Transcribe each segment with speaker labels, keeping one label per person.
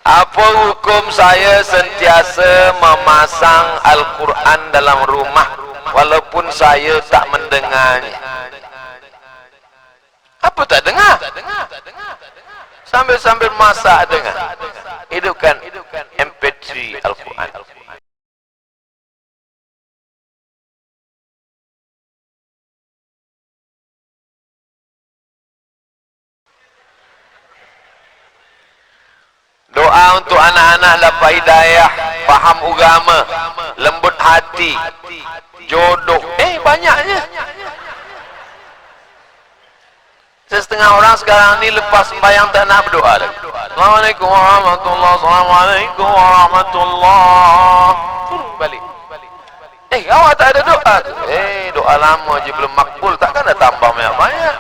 Speaker 1: Apa hukum saya sentiasa memasang Al-Quran dalam rumah walaupun saya tak mendengarnya? Apa tak dengar? Sambil-sambil masak dengar. Hidupkan MP3 Al-Quran. Doa untuk anak-anak dapat hidayah, faham agama, lembut hati, jodoh. Banyaknya. Setengah orang sekarang ni lepas sembahyang tak nak berdoa lagi. Assalamualaikum warahmatullahi wabarakatuh. Assalamualaikum warahmatullahi. Balik. Awak tak ada doa tu. Doa lama je belum makbul, takkan dah tambah banyak-banyak.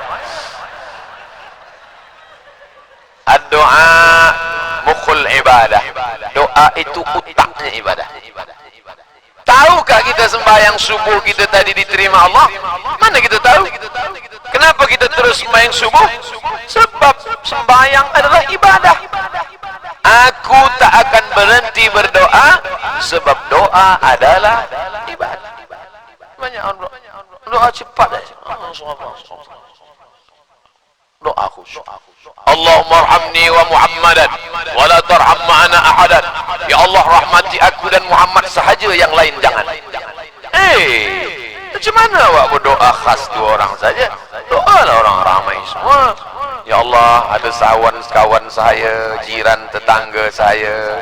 Speaker 1: Doa mukhul ibadah. Doa itu utaknya ibadah. Tahukah kita sembahyang subuh kita tadi diterima Allah? Mana kita tahu? Kenapa kita terus sembahyang subuh? Sebab sembahyang adalah ibadah. Aku tak akan berhenti berdoa sebab doa adalah ibadah. Banyak orang doa cepat aja. Doa khusyuk. Allahumma arhamni wa Muhammadan wa la tarham ma'ana ahadan. Ya Allah, rahmati aku dan Muhammad sahaja, yang lain jangan. Macam mana awak berdoa khas dua orang saja? Doa lah orang ramai semua. Ya Allah, ada kawan saya, jiran tetangga saya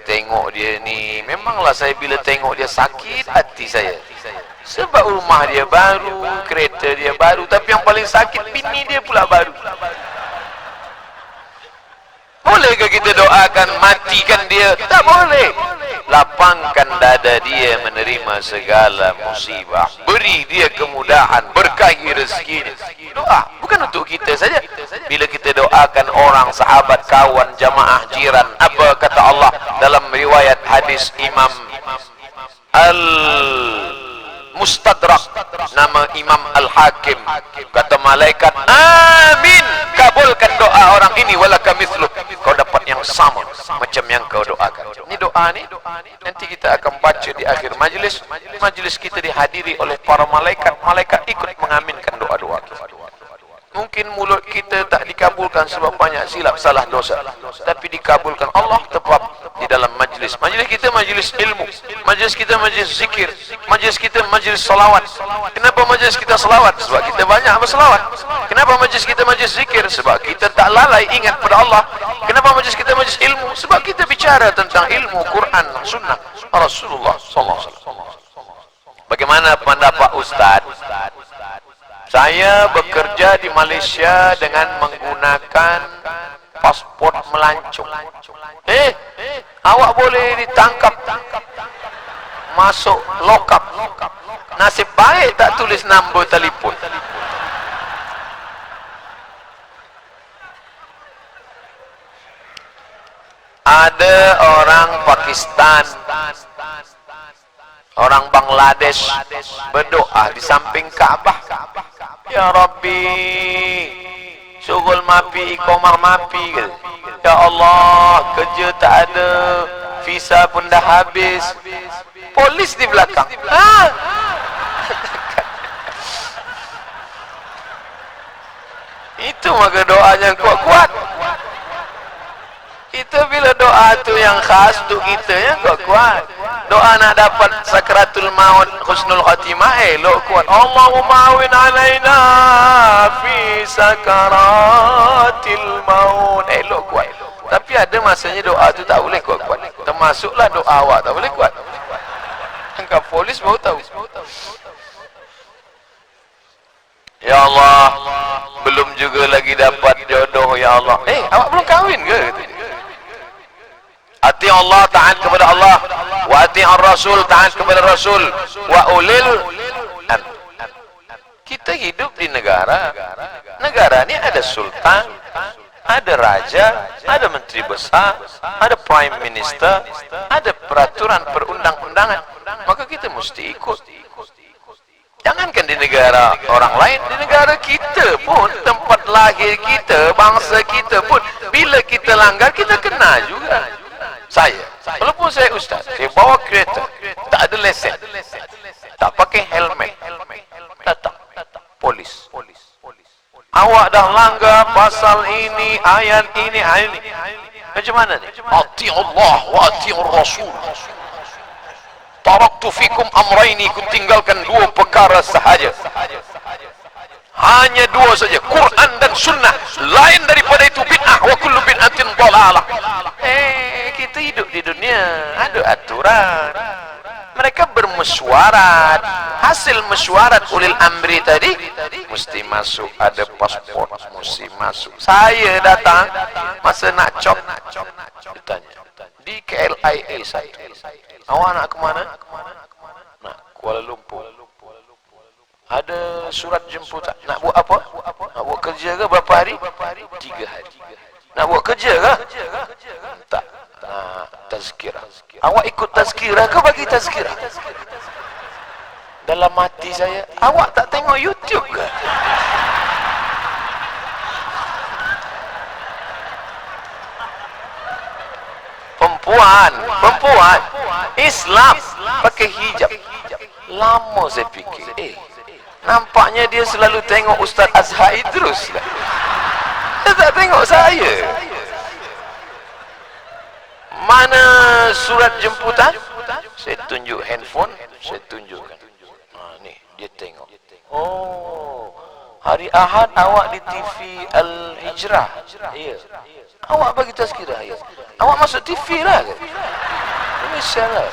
Speaker 1: tengok dia ni, memanglah saya bila tengok dia sakit hati saya. Sebab rumah dia baru, kereta dia baru, tapi yang paling sakit bini dia pula baru. Bolehkah kita doakan matikan dia? Tak boleh. Lapangkan dada dia menerima segala musibah. Beri dia kemudahan, berkahi rezekinya. Doa bukan untuk kita saja. Bila kita doakan orang, sahabat, kawan, jamaah, jiran, apa kata Allah dalam riwayat hadis Imam Mustadrak, nama Imam Al-Hakim, kata malaikat, amin, kabulkan doa orang ini, walaka mithlu, kau dapat yang sama macam yang kau doakan. Ini doa ni nanti kita akan baca di akhir majlis. Majlis kita dihadiri oleh para malaikat. Malaikat ikut mengaminkan doa-doa kita. Mungkin mulut kita tak dikabulkan sebab banyak silap salah dosa, tapi dikabulkan Allah tepat di dalam majlis. Majlis kita majlis ilmu, majlis kita majlis zikir, majlis kita majlis salawat. Kenapa majlis kita salawat? Sebab kita banyak bersalawat. Kenapa majlis kita majlis zikir? Sebab kita tak lalai ingat pada Allah. Kenapa majlis kita majlis ilmu? Sebab kita bicara tentang ilmu Quran, sunnah Rasulullah sallallahu alaihi wasallam. Bagaimana pendapat Ustaz? Saya bekerja di Malaysia dengan menggunakan pasport melancong. Awak boleh ditangkap, masuk lokap. Nasib baik tak tulis nombor telefon. Ada orang Pakistan, orang Bangladesh berdoa di samping Kaabah. Ya Rabbi, syughul mapi, iqamah mapi. Ya Allah, kerja tak ada, visa pun dah habis. Polis di belakang. Itu maka doanya kuat-kuat. Kita bila doa tu yang khas tu kita yang kuat-kuat. Doa nak dapat sakratul maut, husnul khatimah, elok kuat. Allahumma awin alaina fi sakaratil maut, elok kuat. Tapi ada masanya doa tu tak boleh kuat-kuat. Termasuklah doa awak tak boleh kuat. Angkat polis baru tahu. Ya Allah, belum juga lagi dapat jodoh. Ya Allah, awak belum kahwin ke? Ati Allah, taat kepada Allah, wa ati ar-Rasul, taat kepada Rasul, wa ulil. Kita hidup di negara. Negara ni ada sultan, ada raja, ada menteri besar, ada prime minister, ada peraturan perundang-undangan. Maka kita mesti ikut. Jangankan di negara orang lain, di negara kita pun, tempat lahir kita, bangsa kita pun, bila kita langgar, kita kena juga. Saya, walaupun saya ustaz, saya bawa kereta, tak ada lesen, tak pakai helmet, datang polis. Awak dah langgar pasal ini, ayat ini. Macam mana ni? Ati Allah wa ati Rasul. Taraktu fikum amraini, ku tinggalkan dua perkara sahaja. Hanya dua saja, Quran dan sunnah. Lain daripada itu bid'ah, wa kullu bid'atin dhalalah. Kita hidup di dunia, ada aturan. Mereka bermesyuarat. Hasil mesyuarat ulil amri tadi, mesti masuk, ada pasport, mesti masuk. Saya datang, masa nak cop, ditanya, di KLIA saya. Awak nak ke mana? Nak Kuala Lumpur. Ada surat jemputan. Nak buat apa? Nak buat kerja ke berapa hari? 3 hari. Nak buat kerja ke? Tak. Nak tazkirah. Awak ikut tazkirah ke bagi tazkirah? Dalam hati saya, awak tak tengok YouTube ke? Perempuan Islam pakai hijab. Lama saya fikir, nampaknya dia selalu tengok Ustaz Azhar Idrus lah. Dia tak tengok saya. Mana surat jemputan? Saya tunjuk handphone, saya tunjukkan. Ni dia tengok. Oh, hari Ahad awak di TV Al-Hijrah. Ya. Awak bagi tazkirah, ya. Awak masuk TV lah ke? Ini salah.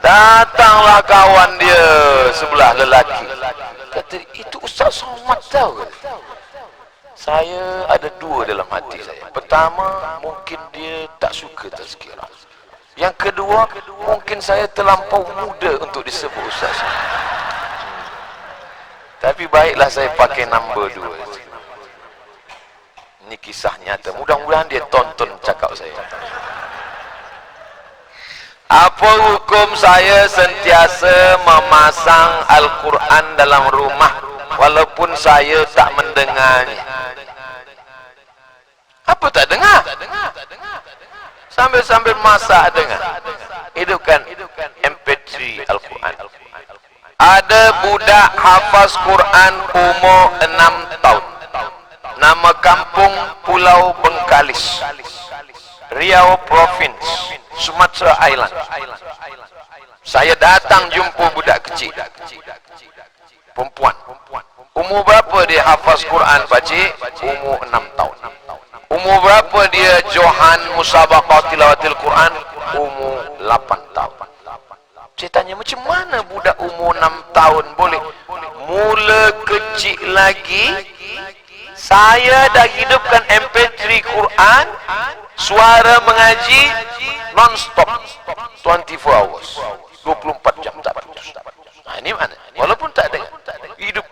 Speaker 1: Datanglah kawan dia sebelah lelaki. Kata, itu Ustaz Somad tahu ke? Saya ada dua dalam hati saya. Pertama, mungkin dia tak suka tazkirah. Yang kedua, mungkin saya terlampau muda untuk disebut Ustaz. Tapi baiklah saya pakai nombor 2. Ini kisah nyata. Mudah-mudahan dia tonton cakap saya. Apa hukum saya sentiasa memasang Al-Quran dalam rumah walaupun saya tak mendengarnya? Apa tak dengar? Sambil-sambil masak dengar. Hidupkan MP3 Al-Quran. Ada budak hafaz Quran umur 6 tahun. Nama kampung Pulau Bengkalis, Riau Province, Sumatera Island. Saya datang jumpa budak kecil, perempuan. Umur berapa dia hafaz Quran, pakcik? Umur 6 tahun. Umur berapa dia Johan Musabaqah Tilawatil Quran? Umur 8 tahun. Saya tanya, macam mana budak umur 6 tahun boleh? Mula kecil lagi, saya dah hidupkan MP3 Quran, suara mengaji non-stop, 24 hours, 24 jam tak putus. Nah, ini mana? Walaupun tak ada, hidup.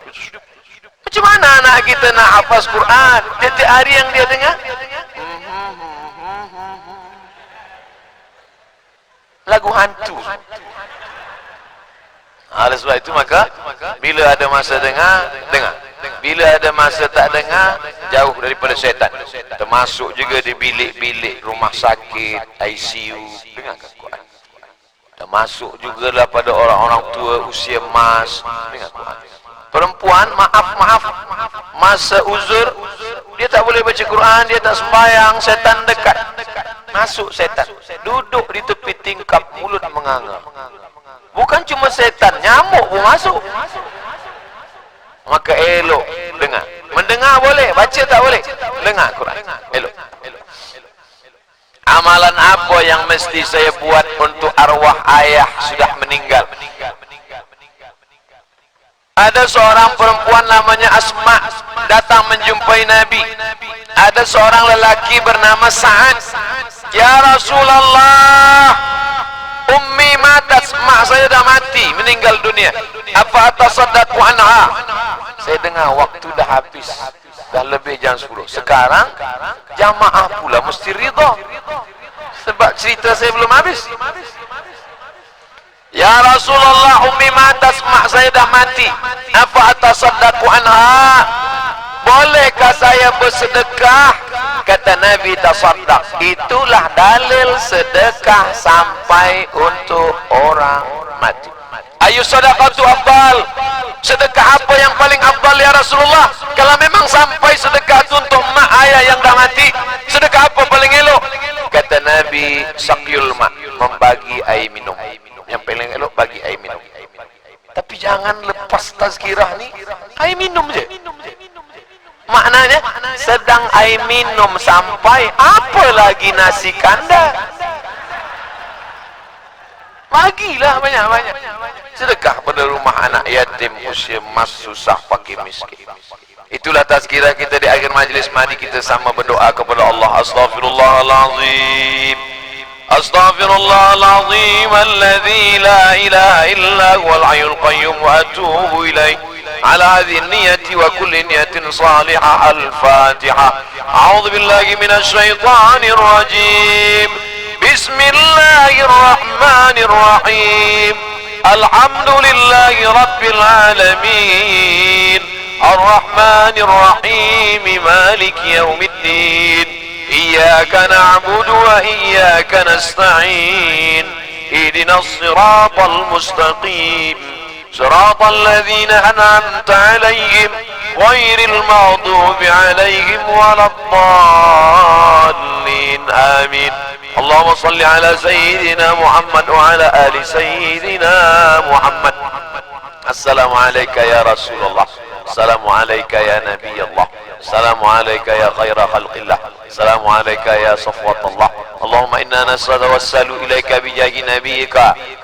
Speaker 1: Macam mana anak kita nak hafaz Quran? Tiap hari yang dia dengar, lagu hantu. Oleh sebab itu maka bila ada masa dengar, dengar. Bila ada masa tak dengar, jauh daripada syaitan. Termasuk juga di bilik-bilik rumah sakit, ICU, dengarkan Quran. Termasuk juga daripada orang-orang tua usia emas, dengar Quran. Perempuan, maaf, masa uzur, dia tak boleh baca Quran, dia tak sembahyang, setan dekat. Masuk setan, duduk di tepi tingkap, mulut menganga. Bukan cuma setan, nyamuk pun masuk. Maka elok dengar. Mendengar boleh, baca tak boleh. Dengar Quran, elok. Amalan apa yang mesti saya buat untuk arwah ayah sudah meninggal? Ada seorang perempuan namanya Asma datang menjumpai Nabi. Ada seorang lelaki bernama Sa'ad. Ya Rasulullah, ummi matat, mak saya dah mati, meninggal dunia. Apa atasaddaqu anha? Saya dengar waktu dah habis, dah lebih jam 10. Sekarang jamaah pula mesti ridha, sebab cerita saya belum habis. Ya Rasulullah, ummi mata, mak saya dah mati. Apa atasaddaqu anha? Bolehkah saya bersedekah? Kata Nabi, tasaddaq. Itulah dalil sedekah sampai untuk orang mati. Ayu sedekatu afdal. Sedekah apa yang paling afdal ya Rasulullah? Kalau memang sampai sedekah itu untuk mak ayah yang dah mati, sedekah apa paling elok? Kata Nabi, sakyul ma, membagi air minum. Yang paling elok bagi air minum. Tapi jangan lepas tazkirah ni air minum je. Maknanya sedang air minum sampai, apa lagi nasi kandar? Bagilah banyak-banyak. Sedekah pada rumah anak yatim, usia mas, susah, fakir, miskin. Itulah tazkirah kita di akhir majlis. Mari kita sama berdoa kepada Allah. Astaghfirullahalazim. Astaghfirullahalazim alladzi la ilaha illa huwal hayyul qayyum wa atubu ilaih. على هذه النية وكل نية صالحة. الفاتحة. أعوذ بالله من الشيطان الرجيم. بسم الله الرحمن الرحيم. الحمد لله رب العالمين. الرحمن الرحيم. مالك يوم الدين. إياك نعبد وإياك نستعين. اهدنا الصراط المستقيم. صراط الذين أنعمت عليهم غير المغضوب عليهم ولا الضالين. آمين. اللهم صل على سيدنا محمد وعلى آل سيدنا محمد. السلام عليك يا رسول الله. السلام عليك يا نبي الله. السلام عليك يا خير خلق الله. السلام عليك يا صفوة الله. اللهم إنا نتوسل إليك بجاه نبيك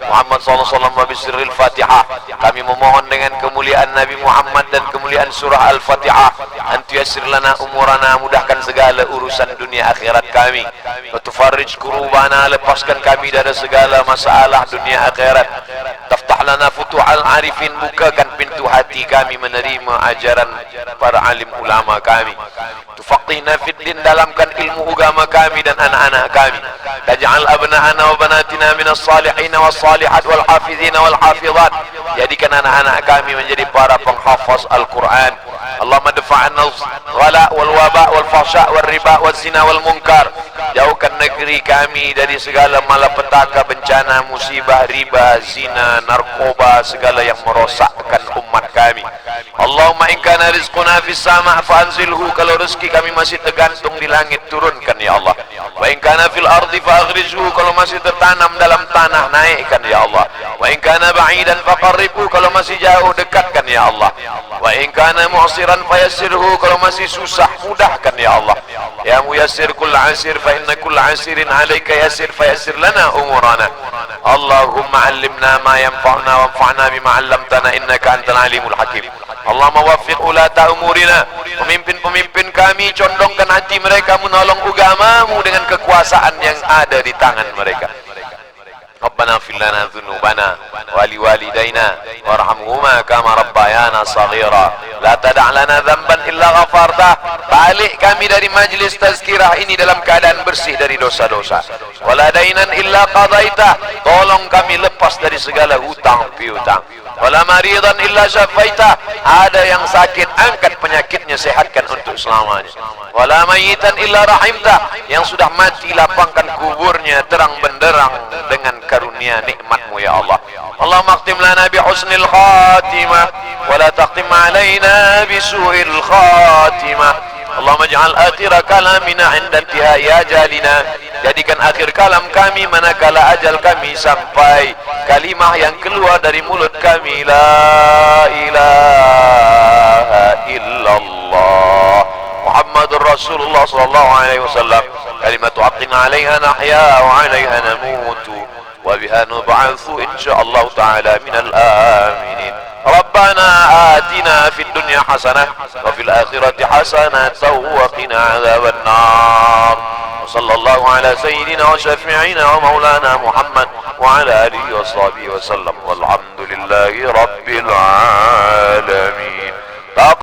Speaker 1: Muhammad sallallahu alaihi wasallam bisirril Fatihah. Kami memohon dengan kemuliaan Nabi Muhammad dan kemuliaan surah Al-Fatihah, antuyassir lana umurana, mudahkan segala urusan dunia akhirat kami. Wa tufarrij kurubana, lepaskan kami dari segala masalah dunia akhirat. Taftah lana futuhal arifin, bukakan pintu hati kami menerima ajaran para alim ulama kami. Tufaqihna fid din, dalamkan ilmu agama kami dan anak-anak kami. Taj'al abna'ana wa banatina minas salihin was salihat wal hafizin wal hafizat. Jadikan anak-anak kami menjadi para penghafaz Al-Quran. Allahumma dafa'anna ghala wal waba wal fahsya wal riba wal zina wal munkar. Jauhkan negeri kami dari segala malapetaka, bencana, musibah, riba, zina, narkoba, segala yang merosakkan umat kami. Allahumma in kana rizquna fis sama' fa'anzilhu, kalau rezeki kami masih tergantung di langit, turunkan ya Allah. Wa in kana fil ardi fa'akhrijhu, kalau masih tertanam dalam tanah, naikkan ya Allah. Wa in kana ba'idan faqarribhu, kalau masih jauh, dekatkan ya Allah. Wa in kana mu'siran fayassirhu, kalau masih susah, mudahkan ya Allah. Ya muyassir kull asir fa inna kull asirin 'alaika yassir fayassir lana umurana. Allahumma 'allimna ma yanfa'una wanfa'na bima 'allamtana innaka antal alimul hakim. Allahumma waffiq ulata umurina, pemimpin-pemimpin kami, condongkan hati mereka menolong agamamu dengan kekuasaan yang ada di tangan mereka. Rabbana ighfir lana dhunubana wa liwalidayna warhamhuma kama rabbayana saghira. La tada' lana dhanban illa ghafartah. Balik kami dari majlis tazkirah ini dalam keadaan bersih dari dosa-dosa. Wala dainan illa qadaita, tolong kami lepas dari segala hutang piutang. Wala maridan illa syafaita, ada yang sakit, angkat penyakitnya, sehatkan untuk selamanya. Wala mayitan illa rahimta, yang sudah mati lapangkan kuburnya terang benderang dengan karunia nikmatmu ya Allah. Allahumma akhtim lana bi husnil khatimah wa la taqtim alaina bi su'il khatimah. Allahumma ij'al akhir kalamina 'inda intihai ajalina, jadikan akhir kalam kami manakala ajal kami sampai, kalimah yang keluar dari mulut kami, la ilaha illallah Muhammadur Rasulullah sallallahu alaihi wasallam. Kalimatu haqqin 'alaiha nahya wa 'alaiha namutu wa biha nub'atsu insyaallah ta'ala minal aminin. Rabbana atina fid dunya hasanah wa fil akhirati hasanah wa qina adzaban nar. Sallallahu ala sayyidina wa syafi'ina wa maulana Muhammad wa ala alihi wa sahbihi wa sallam. Walhamdulillahi rabbil alamin.